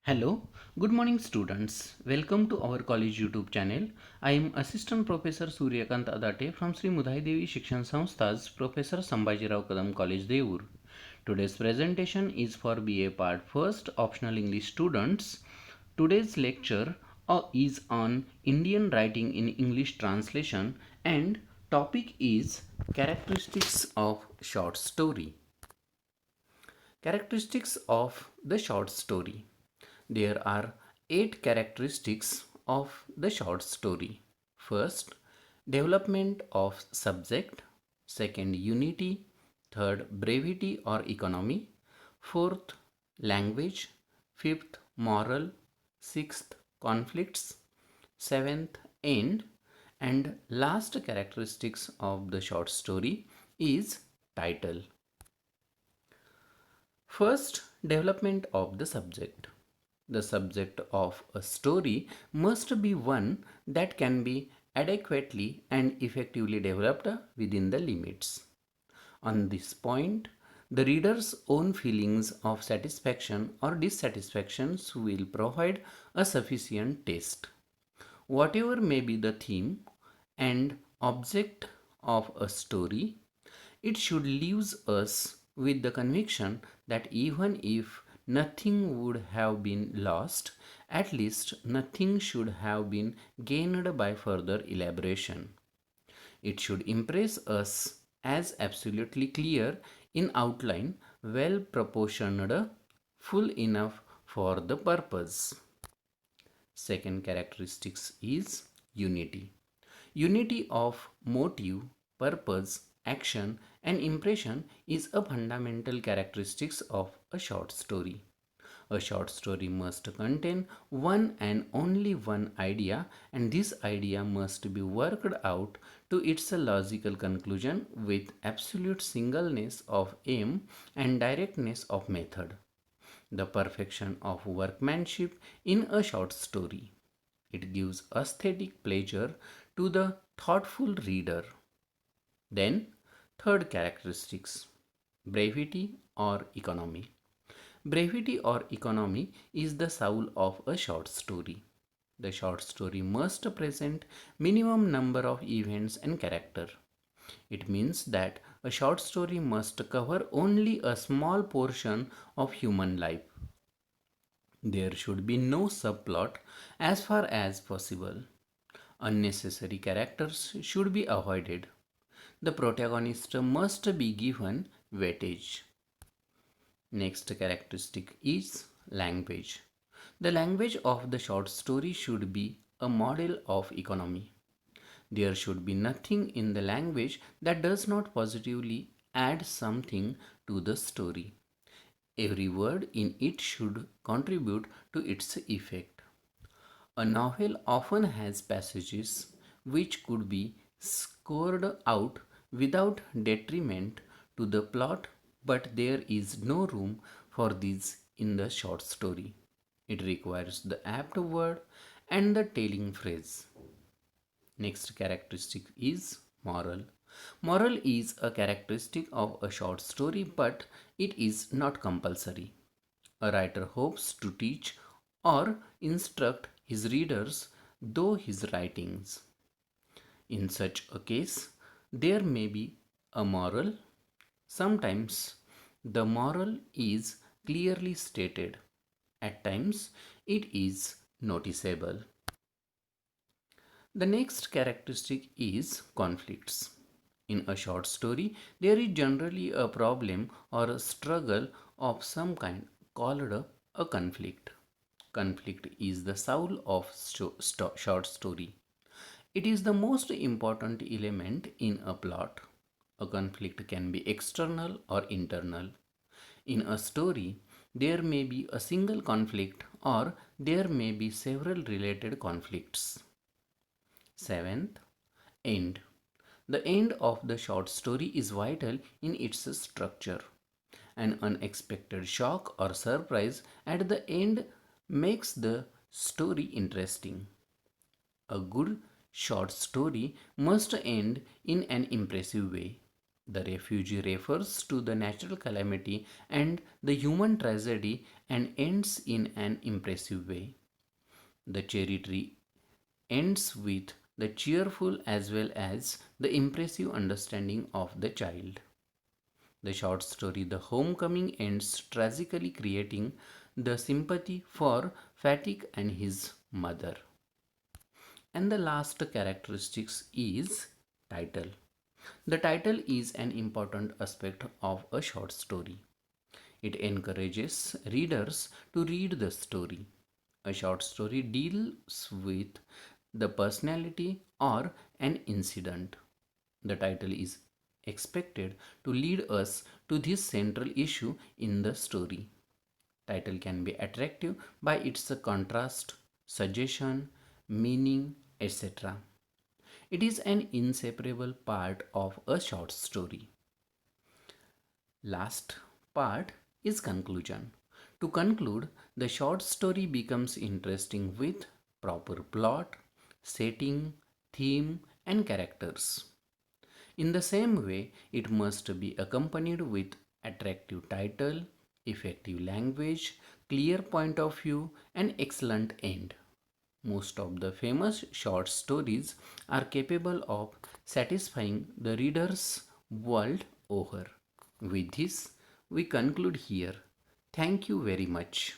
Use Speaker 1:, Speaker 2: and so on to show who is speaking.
Speaker 1: Hello, good morning students. Welcome to our college YouTube channel. I am Assistant Professor Suryakant Adate from Sri Mudhai Devi Shikshan Samstha's Professor Sambhajirao Kadam College Devur. Today's presentation is for BA Part 1st Optional English students. Today's lecture is on Indian writing in English translation and topic is characteristics of short story. Characteristics of the short story. There are 8 characteristics of the short story. First, development of subject. Second, unity. Third, brevity or economy. Fourth, language. Fifth, moral. Sixth, conflicts. Seventh, end. And last characteristics of the short story is title. First, development of the subject. The subject of a story must be one that can be adequately and effectively developed within the limits. On this point, the reader's own feelings of satisfaction or dissatisfactions will provide a sufficient test. Whatever may be the theme and object of a story, it should leave us with the conviction that even if nothing would have been lost, at least nothing should have been gained by further elaboration. It should impress us as absolutely clear in outline, well proportioned, full enough for the purpose. Second characteristics is unity. Unity of motive, purpose, action and impression is a fundamental characteristics of a short story. A short story must contain one and only one idea, and this idea must be worked out to its logical conclusion with absolute singleness of aim and directness of method. The perfection of workmanship in a short story. It gives aesthetic pleasure to the thoughtful reader. Then, third characteristics, brevity or economy. Brevity or economy is the soul of a short story. The short story must present minimum number of events and character. It means that a short story must cover only a small portion of human life. There should be no subplot as far as possible. Unnecessary characters should be avoided. The protagonist must be given weightage. Next characteristic is language. The language of the short story should be a model of economy. There should be nothing in the language that does not positively add something to the story. Every word in it should contribute to its effect. A novel often has passages which could be scored out without detriment to the plot, but there is no room for this in the short story. It requires the apt word and the telling phrase. Next characteristic is moral. Moral is a characteristic of a short story, but it is not compulsory. A writer hopes to teach or instruct his readers through his writings. In such a case, there may be a moral. Sometimes the moral is clearly stated. At times, it is noticeable. The next characteristic is conflicts. In a short story, there is generally a problem or a struggle of some kind called a conflict. Conflict is the soul of short story. It is the most important element in a plot. A conflict can be external or internal. In a story, there may be a single conflict or there may be several related conflicts. Seventh, end. The end of the short story is vital in its structure. An unexpected shock or surprise at the end makes the story interesting. A good short story must end in an impressive way. The refugee refers to the natural calamity and the human tragedy and ends in an impressive way. The cherry tree ends with the cheerful as well as the impressive understanding of the child. The short story The Homecoming ends tragically, creating the sympathy for Fatigue and his mother. And the last characteristics is title. The title is an important aspect of a short story. It encourages readers to read the story. A short story deals with the personality or an incident. The title is expected to lead us to this central issue in the story. Title can be attractive by its contrast, suggestion, meaning, etc. It is an inseparable part of a short story. Last part is conclusion. To conclude, the short story becomes interesting with proper plot, setting, theme, and characters. In the same way, it must be accompanied with attractive title, effective language, clear point of view, and excellent end. Most of the famous short stories are capable of satisfying the reader's world over. With this, we conclude here. Thank you very much.